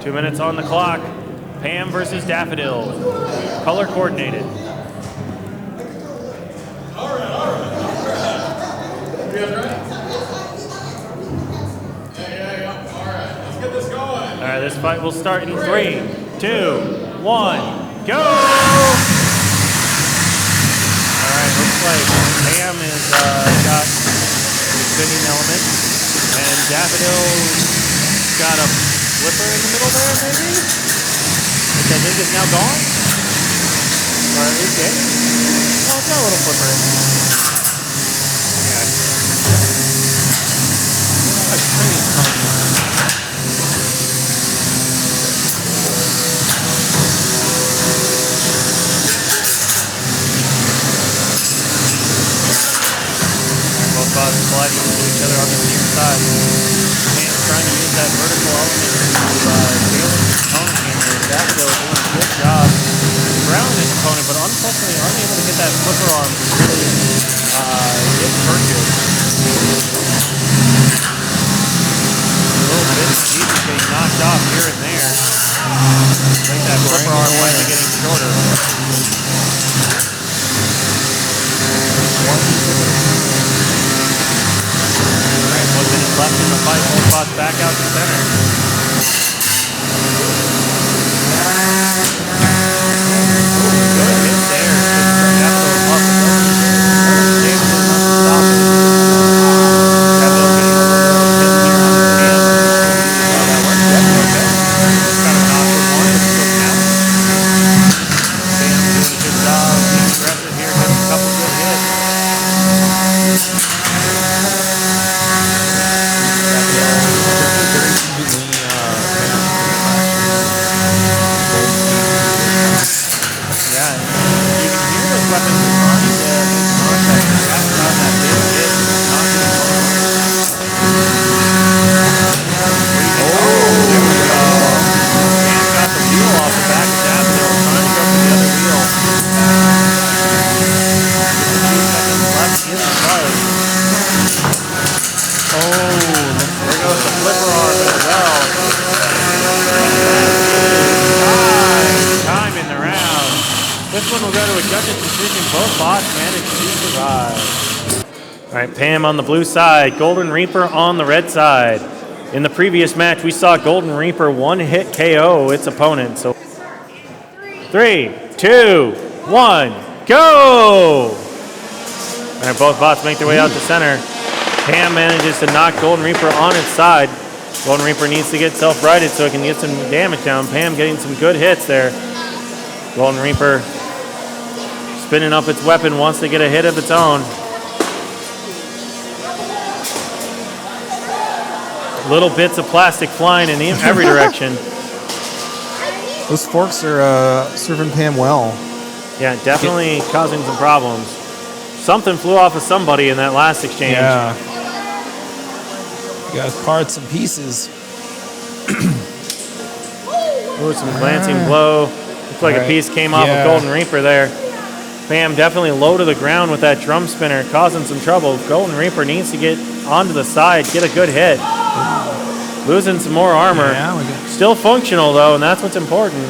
2 minutes on the clock. PAM versus Daffodil. Color coordinated. All right. You guys ready? Yeah. All right, let's get this going. All right, this fight will start in 3, 2, 1, go! All right, looks like PAM has got the spinning element, and Daffodil's got a flipper in the middle there, maybe? Which I think is now gone? Or is it? Oh, it's got a little flipper. Yeah. A training pony. Both bots colliding into each other on the near side. PAM's trying to use that vertical element to deal with his opponent here. Daffodil doing a good job grounding his opponent, but unfortunately unable to get that flipper arm to really get purchased. Little bits of pieces getting knocked off here and there. I think that flipper arm might be getting shorter. Alright, 1 minute left in the fight. Both spots back out to center. Good hit there. Daffodil off the zone. James is not to stop it. Daffodil getting a little hit here on his hand. Oh, that worked. Yep, okay. Got a knock for one, but still counts. PAM doing a good job being aggressive here, getting a couple good hits. Yeah, you can hear those weapons starting to make contact. That's not that big hit. Knocking it over. There we go. PAM's got the wheel off the back of Daffodil. Trying to go for the other wheel. 2 seconds left in the fight. There goes the flipper arm as well. Time in the round. This one will go to a judge's decision. Both bots managed to survive. All right, PAM on the blue side, Golden Reaper on the red side. In the previous match, we saw Golden Reaper one-hit KO its opponent. So 3, 2, 1, go! All right, both bots make their way out to center. PAM manages to knock Golden Reaper on its side. Golden Reaper needs to get self-righted so it can get some damage down. PAM getting some good hits there. Golden Reaper spinning up its weapon, wants to get a hit of its own. Little bits of plastic flying in every direction. Those forks are serving PAM well. Yeah, definitely causing some problems. Something flew off of somebody in that last exchange. Yeah. You got parts and pieces. Ooh, some glancing blow. Looks like a piece came off of Golden Reaper there. PAM definitely low to the ground with that drum spinner, causing some trouble. Golden Reaper needs to get onto the side, get a good hit. Losing some more armor. Yeah, still functional though, and that's what's important.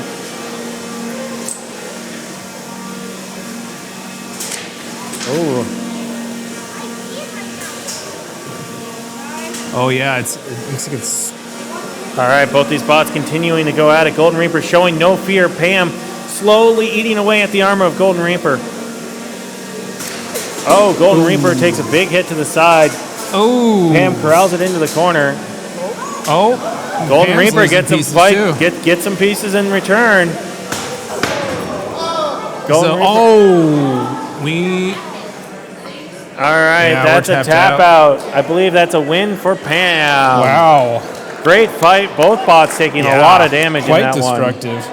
Ooh. Oh yeah, it looks like it's. All right, both these bots continuing to go at it. Golden Reaper showing no fear. PAM slowly eating away at the armor of Golden Reaper. Oh, Golden Reaper takes a big hit to the side. Oh. PAM corrals it into the corner. Oh. Golden Reaper gets some fight. Get some pieces in return. Golden Reaper. We. All right, that's a tap out. I believe that's a win for PAM. Wow. Great fight. Both bots taking a lot of damage in that one. Quite destructive.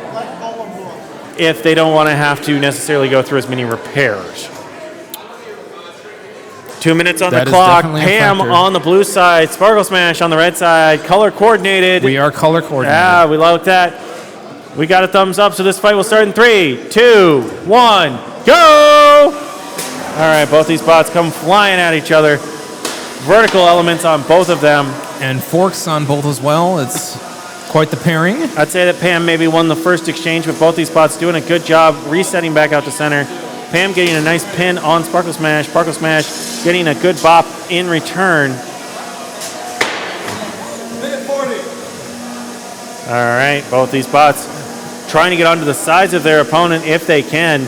If they don't want to have to necessarily go through as many repairs. 2 minutes on the clock. PAM on the blue side. Sparkle Smash on the red side. Color coordinated. We are color coordinated. Yeah, we like that. We got a thumbs up, so this fight will start in 3, 2, 1, go! All right, both these bots come flying at each other. Vertical elements on both of them. And forks on both as well. It's Quite the pairing. I'd say that Pam maybe won the first exchange, but both these spots doing a good job resetting back out to center. Pam getting a nice pin on Sparkle Smash. Sparkle Smash getting a good bop in return. All right, both these bots trying to get onto the sides of their opponent if they can.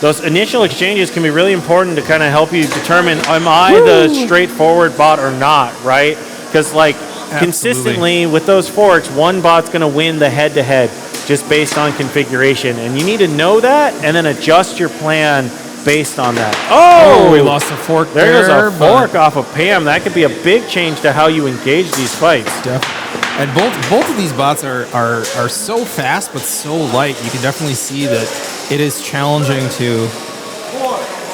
Those initial exchanges can be really important to kind of help you determine, am I the straightforward bot or not, right? Because like consistently with those forks, one bot's going to win the head-to-head just based on configuration. And you need to know that and then adjust your plan based on that. Oh, we lost a fork there. There's a fork off of Pam. That could be a big change to how you engage these fights. Definitely. And both of these bots are so fast but so light. You can definitely see that it is challenging to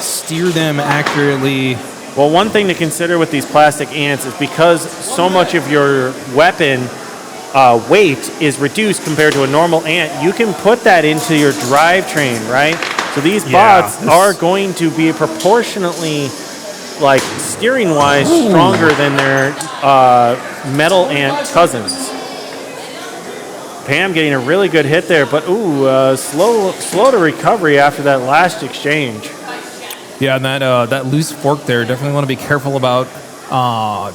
steer them accurately. Well, one thing to consider with these plastic ants is because so much of your weapon weight is reduced compared to a normal ant, you can put that into your drivetrain, right? So these bots are going to be proportionately, like steering-wise, stronger than their metal ant cousins. Pam getting a really good hit there, but slow to recovery after that last exchange. Yeah, and that loose fork there, definitely want to be careful about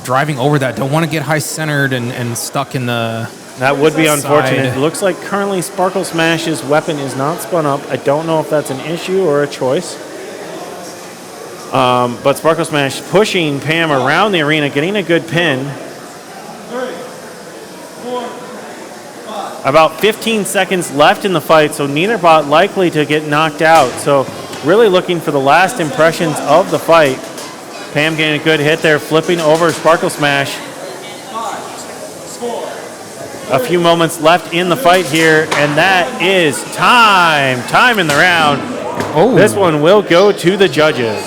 driving over that. Don't want to get high-centered and stuck in the That would be unfortunate. side. It looks like currently Sparkle Smash's weapon is not spun up. I don't know if that's an issue or a choice. But Sparkle Smash pushing Pam around the arena, getting a good pin. About 15 seconds left in the fight, so neither bot likely to get knocked out. So really looking for the last impressions of the fight. Pam getting a good hit there, flipping over Sparkle Smash. A few moments left in the fight here, and that is time. Time in the round. This one will go to the judges.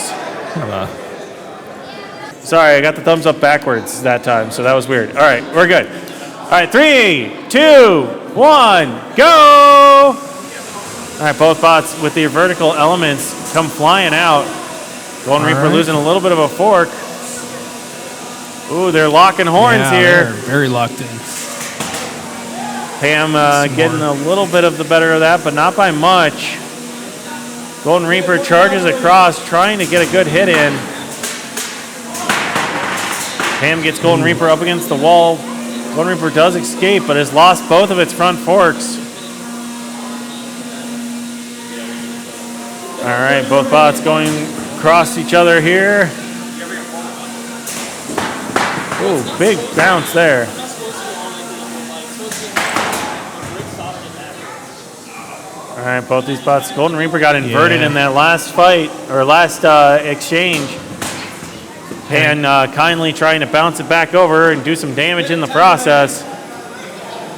Sorry, I got the thumbs up backwards that time, so that was weird. All right, we're good. All right, 3, 2, 1, go! All right, both bots with the vertical elements come flying out. Golden Reaper losing a little bit of a fork. Ooh, they're locking horns here. They're very locked in. Pam getting a little bit of the better of that, but not by much. Golden Reaper charges across, trying to get a good hit in. Pam gets Golden Reaper up against the wall. Golden Reaper does escape, but has lost both of its front forks. All right, both bots going across each other here. Ooh, big bounce there. All right, both these bots. Golden Reaper got inverted in that last fight, or last exchange. Pan kindly trying to bounce it back over and do some damage in the process.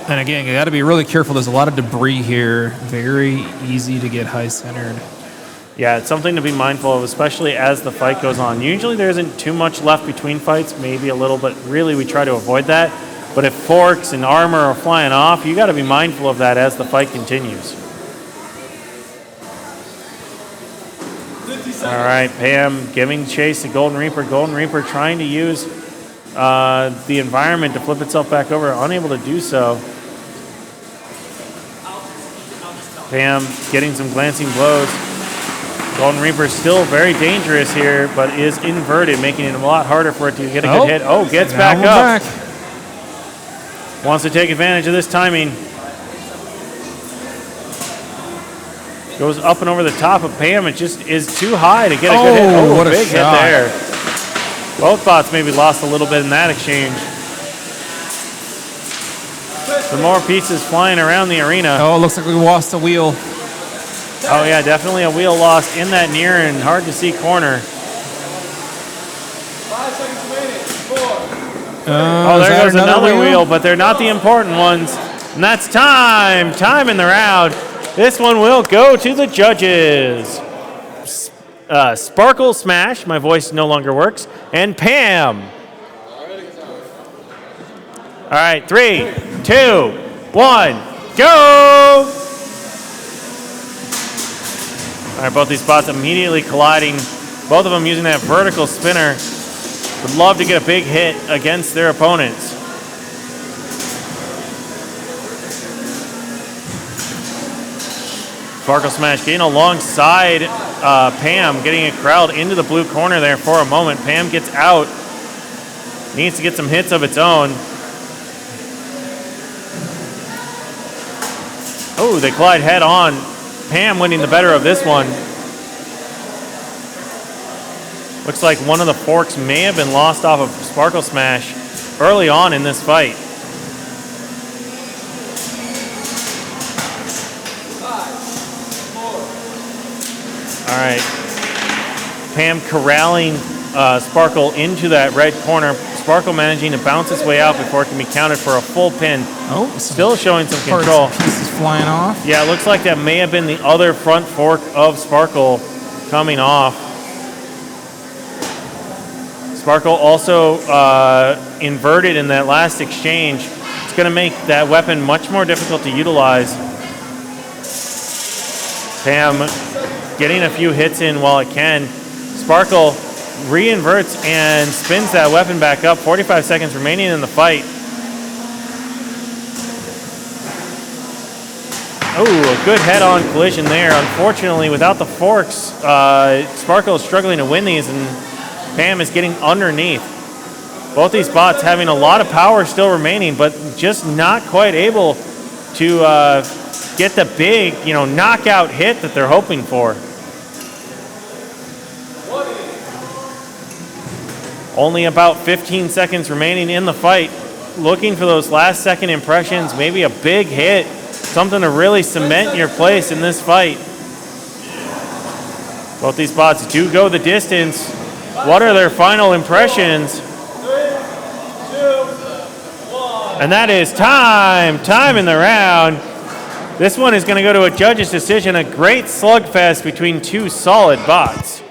And again, you got to be really careful. There's a lot of debris here. Very easy to get high-centered. Yeah, it's something to be mindful of, especially as the fight goes on. Usually there isn't too much left between fights, maybe a little, but really we try to avoid that. But if forks and armor are flying off, you got to be mindful of that as the fight continues. All right, Pam giving chase to Golden Reaper. Golden Reaper trying to use the environment to flip itself back over, unable to do so. Pam getting some glancing blows. Golden Reaper still very dangerous here, but is inverted, making it a lot harder for it to get a good hit. Oh, gets back up. Wants to take advantage of this timing. Goes up and over the top of Pam. It just is too high to get a good hit. Oh, what a big hit shot there. Both bots maybe lost a little bit in that exchange. Some more pieces flying around the arena. Oh, it looks like we lost a wheel. Oh, yeah, definitely a wheel lost in that near and hard to see corner. 5 seconds remaining. 4. Oh, there goes another wheel, but they're not the important ones. And that's time. Time in the round. This one will go to the judges. Sparkle Smash, my voice no longer works, and Pam. All right, 3, 2, 1, go! All right, both these spots immediately colliding. Both of them using that vertical spinner. Would love to get a big hit against their opponents. Sparkle Smash getting alongside Pam, getting it corralled into the blue corner there for a moment. Pam gets out, needs to get some hits of its own. Oh, they collide head on. Pam winning the better of this one. Looks like one of the forks may have been lost off of Sparkle Smash early on in this fight. All right, Pam corralling Sparkle into that red corner. Sparkle managing to bounce its way out before it can be counted for a full pin. Oh, still showing some control. Pieces flying off. Yeah, it looks like that may have been the other front fork of Sparkle coming off. Sparkle also inverted in that last exchange. It's going to make that weapon much more difficult to utilize. Pam getting a few hits in while it can. Sparkle reinverts and spins that weapon back up. 45 seconds remaining in the fight. Oh, a good head-on collision there. Unfortunately, without the forks, Sparkle is struggling to win these, and Pam is getting underneath. Both these bots having a lot of power still remaining, but just not quite able to get the big, knockout hit that they're hoping for. Only about 15 seconds remaining in the fight. Looking for those last second impressions, maybe a big hit, something to really cement your place in this fight. Both these bots do go the distance. What are their final impressions? 3, 2, 1. And that is time in the round. This one is going to go to a judge's decision, a great slugfest between two solid bots.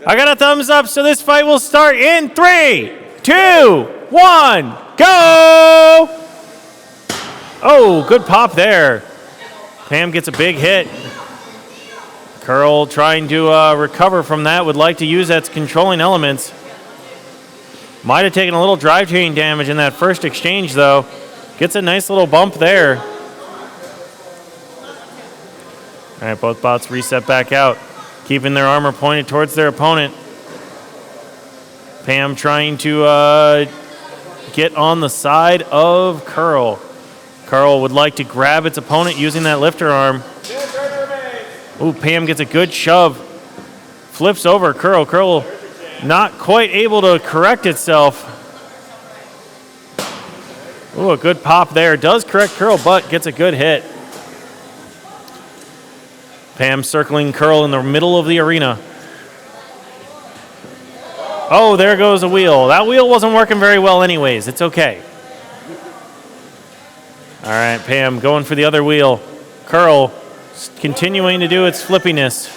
I got a thumbs up, so this fight will start in 3, 2, 1, go! Oh, good pop there. Pam gets a big hit. Curl trying to recover from that, would like to use that's controlling elements. Might have taken a little drivetrain damage in that first exchange, though. Gets a nice little bump there. All right, both bots reset back out, keeping their armor pointed towards their opponent. Pam trying to get on the side of Curl. Curl would like to grab its opponent using that lifter arm. Ooh, Pam gets a good shove. Flips over Curl. Curl not quite able to correct itself. Ooh, a good pop there. Does correct Curl, but gets a good hit. Pam circling Curl in the middle of the arena. Oh, there goes a wheel. That wheel wasn't working very well anyways. It's okay. All right, Pam going for the other wheel. Curl continuing to do its flippiness.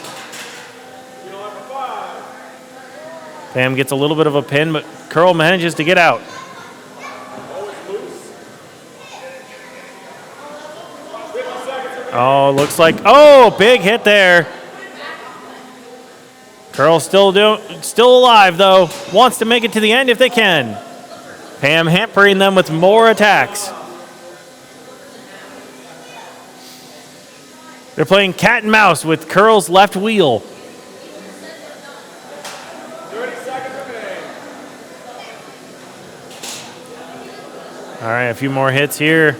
Pam gets a little bit of a pin, but Curl manages to get out. Oh, looks like, big hit there. Curl still alive, though. Wants to make it to the end if they can. Pam hampering them with more attacks. They're playing cat and mouse with Curl's left wheel. 30 seconds remaining. All right, a few more hits here.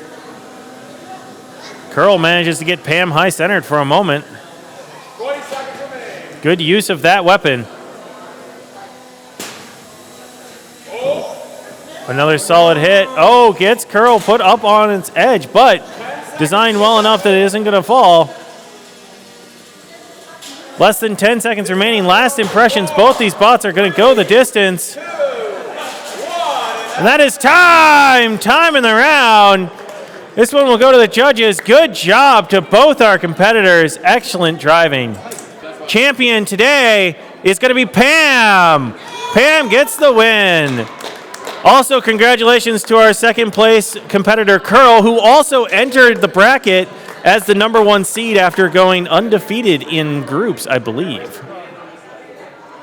Curl manages to get Pam high-centered for a moment. 20 seconds remaining. Good use of that weapon. Another solid hit. Oh, gets Curl put up on its edge, but designed well enough that it isn't going to fall. Less than 10 seconds remaining. Last impressions. Both these bots are going to go the distance. 2, 1. And that is time in the round. This one will go to the judges. Good job to both our competitors. Excellent driving. Champion today is going to be Pam. Pam gets the win. Also, congratulations to our second place competitor, Curl, who also entered the bracket as the #1 seed after going undefeated in groups, I believe.